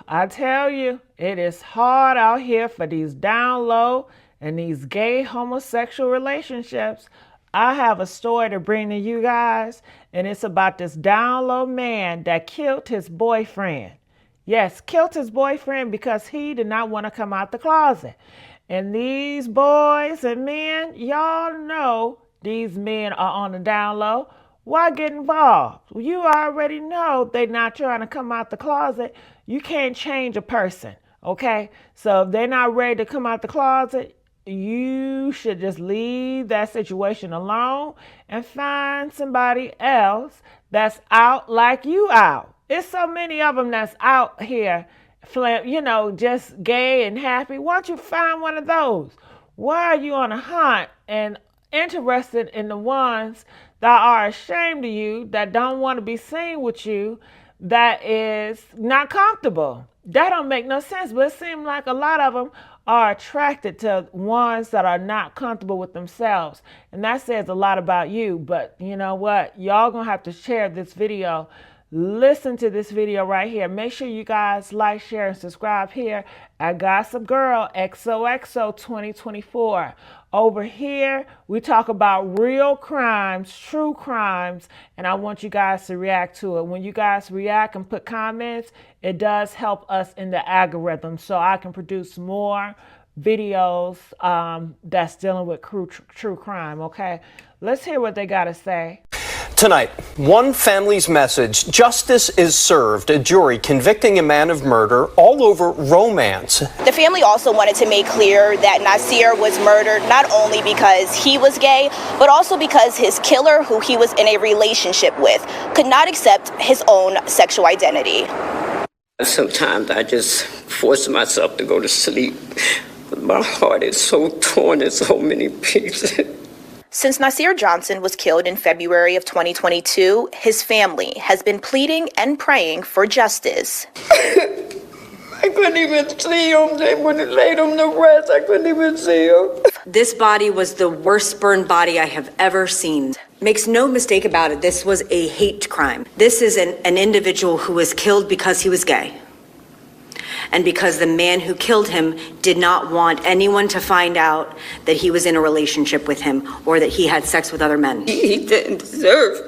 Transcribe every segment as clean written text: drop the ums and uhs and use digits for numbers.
I tell you, it is hard out here for these down low and these gay homosexual relationships. I have a story to bring to you guys, and it's about this down low man that killed his boyfriend. Yes, killed his boyfriend because he did not want to come out the closet. And these boys and men, y'all know these men are on the down low. Why get involved? You already know they're not trying to come out the closet. You can't change a person, okay? So if they're not ready to come out the closet, you should just leave that situation alone and find somebody else that's out like you out. It's so many of them that's out here, just gay and happy. Why don't you find one of those? Why are you on a hunt and interested in the ones that are ashamed of you, that don't want to be seen with you, that is not comfortable? That don't make no sense, but it seems like a lot of them are attracted to ones that are not comfortable with themselves. And that says a lot about you. But you know what? Y'all gonna have to share this video. Listen to this video right here. Make sure you guys like, share, and subscribe here at Gossip Girl XOXO 2024. Over here, we talk about real crimes, true crimes, and I want you guys to react to it. When you guys react and put comments, it does help us in the algorithm so I can produce more videos that's dealing with true crime, okay? Let's hear what they got to say. Tonight, one family's message: justice is served. A jury convicting a man of murder all over romance. The family also wanted to make clear that Nasier was murdered not only because he was gay, but also because his killer, who he was in a relationship with, could not accept his own sexual identity. Sometimes I just force myself to go to sleep, but my heart is so torn in so many pieces. Since Nasier Johnson was killed in February of 2022, his family has been pleading and praying for justice. I couldn't even see him. They wouldn't laid him to rest. I couldn't even see him. This body was the worst burned body I have ever seen. Makes no mistake about it, this was a hate crime. This is an individual who was killed because he was gay. And because the man who killed him did not want anyone to find out that he was in a relationship with him or that he had sex with other men. He didn't deserve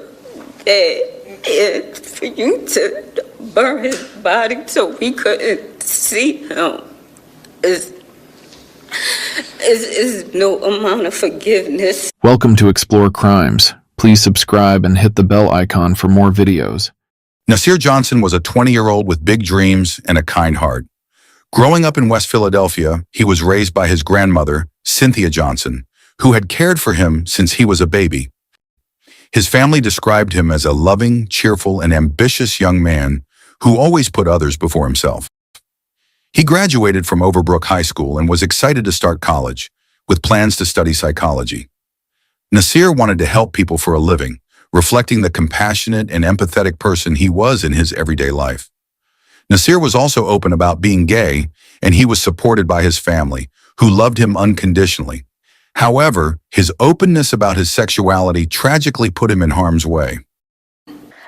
that. For you to burn his body so we couldn't see him is no amount of forgiveness. Welcome to Explore Crimes. Please subscribe and hit the bell icon for more videos. Nasier Johnson was a 20-year-old with big dreams and a kind heart. Growing up in West Philadelphia, he was raised by his grandmother, Cynthia Johnson, who had cared for him since he was a baby. His family described him as a loving, cheerful, and ambitious young man who always put others before himself. He graduated from Overbrook High School and was excited to start college, with plans to study psychology. Nasier wanted to help people for a living, reflecting the compassionate and empathetic person he was in his everyday life. Nasier was also open about being gay, and he was supported by his family, who loved him unconditionally. However, his openness about his sexuality tragically put him in harm's way.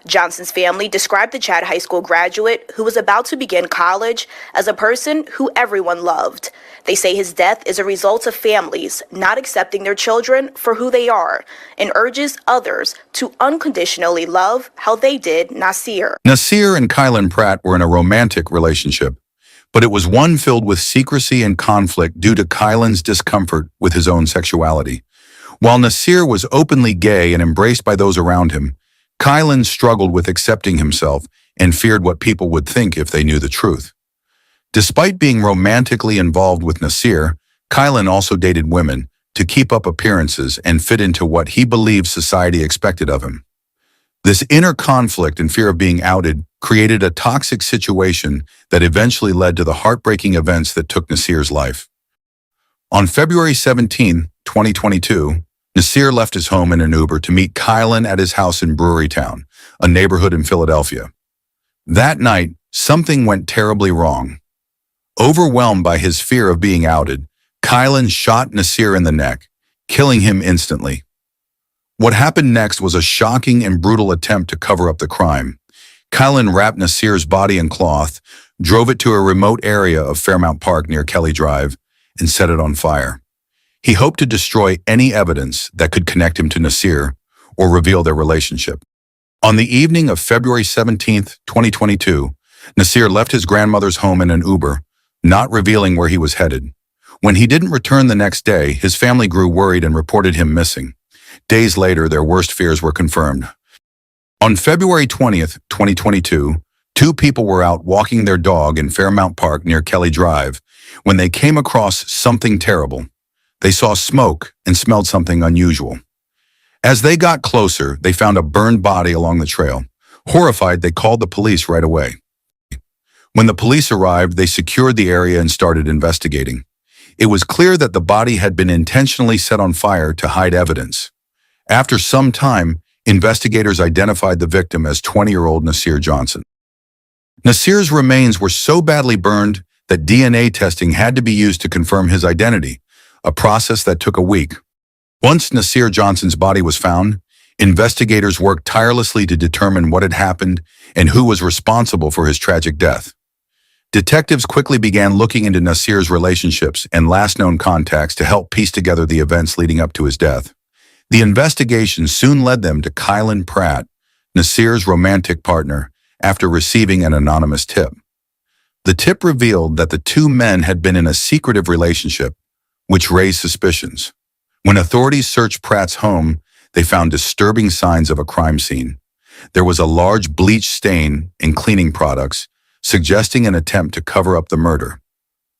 Johnson's family described the Chad High School graduate, who was about to begin college, as a person who everyone loved. They say his death is a result of families not accepting their children for who they are, and urges others to unconditionally love how they did Nasier. Nasier and Kylan Pratt were in a romantic relationship, but it was one filled with secrecy and conflict due to Kylan's discomfort with his own sexuality. While Nasier was openly gay and embraced by those around him, Kylan struggled with accepting himself and feared what people would think if they knew the truth. Despite being romantically involved with Nasier, Kylan also dated women to keep up appearances and fit into what he believed society expected of him. This inner conflict and fear of being outed created a toxic situation that eventually led to the heartbreaking events that took Nasier's life. On February 17, 2022, Nasier left his home in an Uber to meet Kylan at his house in Brewerytown, a neighborhood in Philadelphia. That night, something went terribly wrong. Overwhelmed by his fear of being outed, Kylan shot Nasier in the neck, killing him instantly. What happened next was a shocking and brutal attempt to cover up the crime. Kylan wrapped Nasier's body in cloth, drove it to a remote area of Fairmount Park near Kelly Drive, and set it on fire. He hoped to destroy any evidence that could connect him to Nasier or reveal their relationship. On the evening of February 17, 2022, Nasier left his grandmother's home in an Uber, not revealing where he was headed. When he didn't return the next day, his family grew worried and reported him missing. Days later, their worst fears were confirmed. On February 20th, 2022, two people were out walking their dog in Fairmount Park near Kelly Drive when they came across something terrible. They saw smoke and smelled something unusual. As they got closer, they found a burned body along the trail. Horrified, they called the police right away. When the police arrived, they secured the area and started investigating. It was clear that the body had been intentionally set on fire to hide evidence. After some time, investigators identified the victim as 20-year-old Nasier Johnson. Nasier's remains were so badly burned that DNA testing had to be used to confirm his identity, a process that took a week. Once Nasier Johnson's body was found, investigators worked tirelessly to determine what had happened and who was responsible for his tragic death. Detectives quickly began looking into Nasier's relationships and last known contacts to help piece together the events leading up to his death. The investigation soon led them to Kylan Pratt, Nasier's romantic partner, after receiving an anonymous tip. The tip revealed that the two men had been in a secretive relationship, which raised suspicions. When authorities searched Pratt's home, they found disturbing signs of a crime scene. There was a large bleach stain in cleaning products, suggesting an attempt to cover up the murder.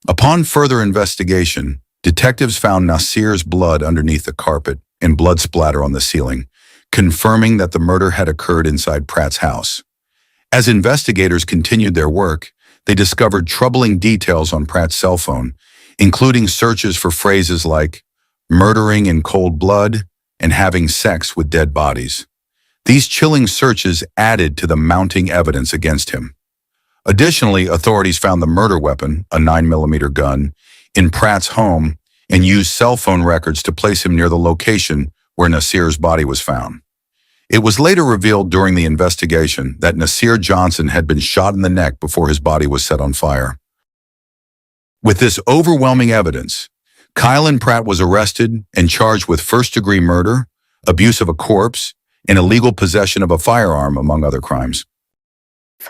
Upon further investigation, detectives found Nasier's blood underneath the carpet and blood splatter on the ceiling, confirming that the murder had occurred inside Pratt's house. As investigators continued their work, they discovered troubling details on Pratt's cell phone, including searches for phrases like murdering in cold blood and having sex with dead bodies. These chilling searches added to the mounting evidence against him. Additionally, authorities found the murder weapon, a 9mm gun, in Pratt's home and used cell phone records to place him near the location where Nasier's body was found. It was later revealed during the investigation that Nasier Johnson had been shot in the neck before his body was set on fire. With this overwhelming evidence, Kylan Pratt was arrested and charged with first-degree murder, abuse of a corpse, and illegal possession of a firearm, among other crimes.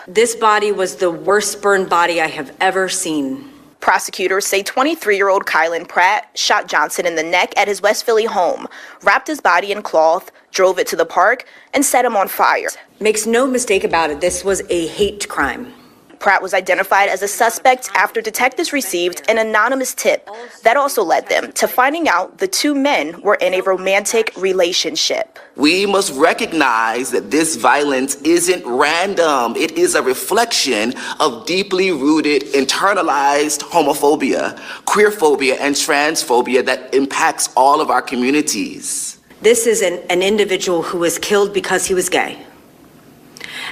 This body was the worst burned body I have ever seen. Prosecutors say 23-year-old Kylan Pratt shot Johnson in the neck at his West Philly home, wrapped his body in cloth, drove it to the park, and set him on fire. Makes no mistake about it, this was a hate crime. Pratt was identified as a suspect after detectives received an anonymous tip that also led them to finding out the two men were in a romantic relationship. We must recognize that this violence isn't random. It is a reflection of deeply rooted, internalized homophobia, queerphobia, and transphobia that impacts all of our communities. This is an individual who was killed because he was gay.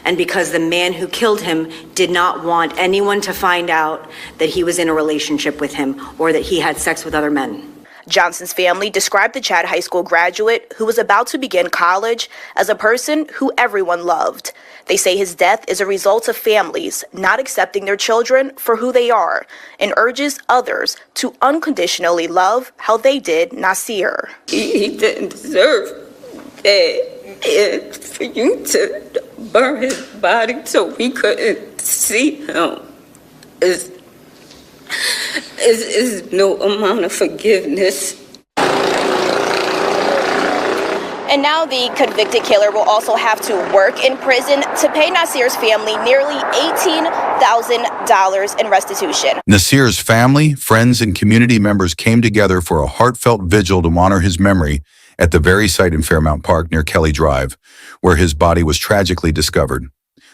And because the man who killed him did not want anyone to find out that he was in a relationship with him or that he had sex with other men. Johnson's family described the Chad High School graduate who was about to begin college as a person who everyone loved. They say his death is a result of families not accepting their children for who they are and urges others to unconditionally love how they did Nasier. He didn't deserve that. And for you to burn his body so we couldn't see him is no amount of forgiveness. And now the convicted killer will also have to work in prison to pay Nasier's family nearly $18,000 in restitution. Nasier's family, friends, and community members came together for a heartfelt vigil to honor his memory at the very site in Fairmount Park near Kelly Drive, where his body was tragically discovered.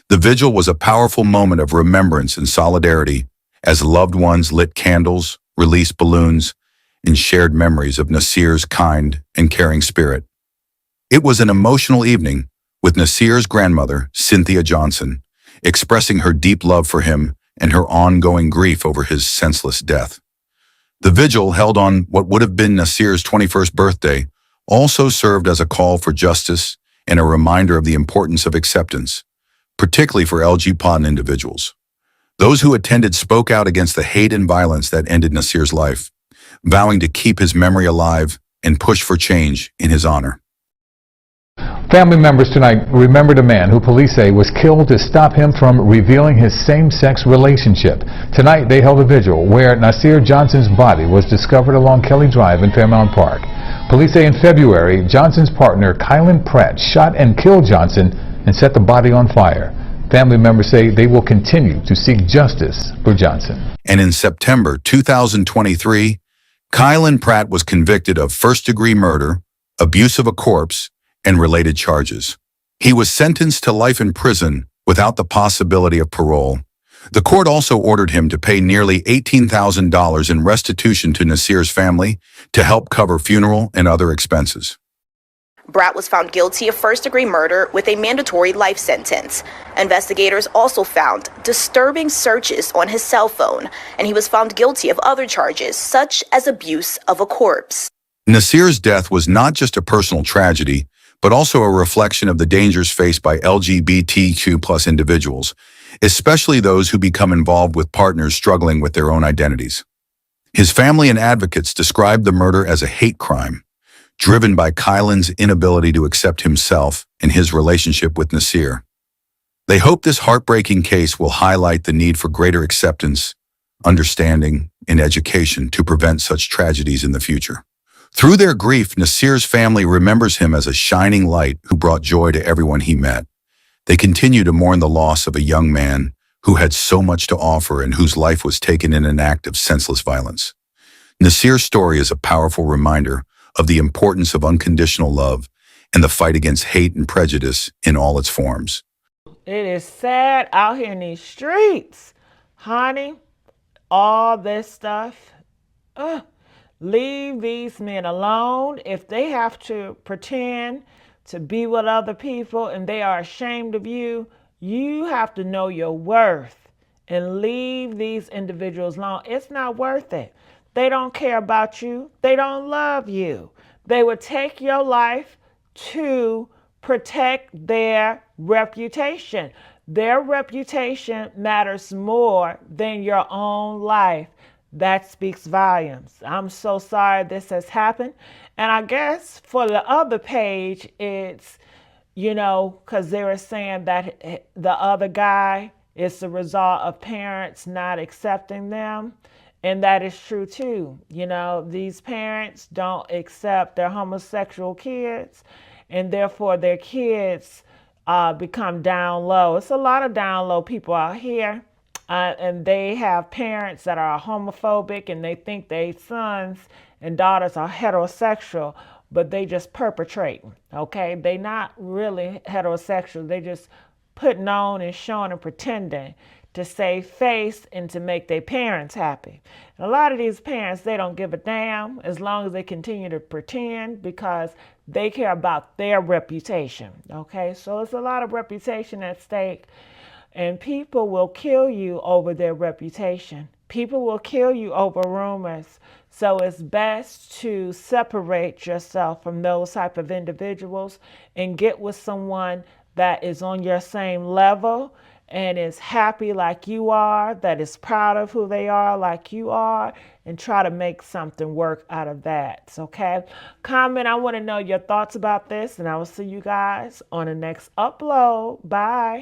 The vigil was a powerful moment of remembrance and solidarity as loved ones lit candles, released balloons, and shared memories of Nasier's kind and caring spirit. It was an emotional evening with Nasier's grandmother, Cynthia Johnson, expressing her deep love for him and her ongoing grief over his senseless death. The vigil, held on what would have been Nasier's 21st birthday, also served as a call for justice and a reminder of the importance of acceptance, particularly for LGBT individuals. Those who attended spoke out against the hate and violence that ended Nasier's life, vowing to keep his memory alive and push for change in his honor. Family members tonight remembered a man who police say was killed to stop him from revealing his same-sex relationship. Tonight they held a vigil where Nasier Johnson's body was discovered along Kelly Drive in Fairmount Park. Police say in February, Johnson's partner, Kylan Pratt, shot and killed Johnson and set the body on fire. Family members say they will continue to seek justice for Johnson. And in September 2023, Kylan Pratt was convicted of first-degree murder, abuse of a corpse, and related charges. He was sentenced to life in prison without the possibility of parole. The court also ordered him to pay nearly $18,000 in restitution to Nasier's family to help cover funeral and other expenses. Bratt was found guilty of first-degree murder with a mandatory life sentence. Investigators also found disturbing searches on his cell phone, and he was found guilty of other charges, such as abuse of a corpse. Nasier's death was not just a personal tragedy, but also a reflection of the dangers faced by LGBTQ+ individuals, especially those who become involved with partners struggling with their own identities. His family and advocates described the murder as a hate crime, driven by Kylan's inability to accept himself and his relationship with Nasier. They hope this heartbreaking case will highlight the need for greater acceptance, understanding, and education to prevent such tragedies in the future. Through their grief, Nasier's family remembers him as a shining light who brought joy to everyone he met. They continue to mourn the loss of a young man who had so much to offer and whose life was taken in an act of senseless violence. Nasier's story is a powerful reminder of the importance of unconditional love and the fight against hate and prejudice in all its forms. It is sad out here in these streets, honey. All this stuff. Leave these men alone. If they have to pretend to be with other people and they are ashamed of you, you have to know your worth and leave these individuals alone. It's not worth it. They don't care about you. They don't love you. They would take your life to protect their reputation. Their reputation matters more than your own life. That speaks volumes. I'm so sorry this has happened. And I guess for the other page, it's, because they were saying that the other guy is the result of parents not accepting them. And that is true too. These parents don't accept their homosexual kids, and therefore their kids become down low. It's a lot of down low people out here. And they have parents that are homophobic and they think their sons and daughters are heterosexual, but they just perpetrating, okay? They not really heterosexual. They just putting on and showing and pretending to save face and to make their parents happy. And a lot of these parents, they don't give a damn as long as they continue to pretend because they care about their reputation, okay? So it's a lot of reputation at stake. And people will kill you over their reputation. People will kill you over rumors. So it's best to separate yourself from those type of individuals and get with someone that is on your same level and is happy like you are, that is proud of who they are like you are, and try to make something work out of that, okay? Comment, I want to know your thoughts about this, and I will see you guys on the next upload. Bye.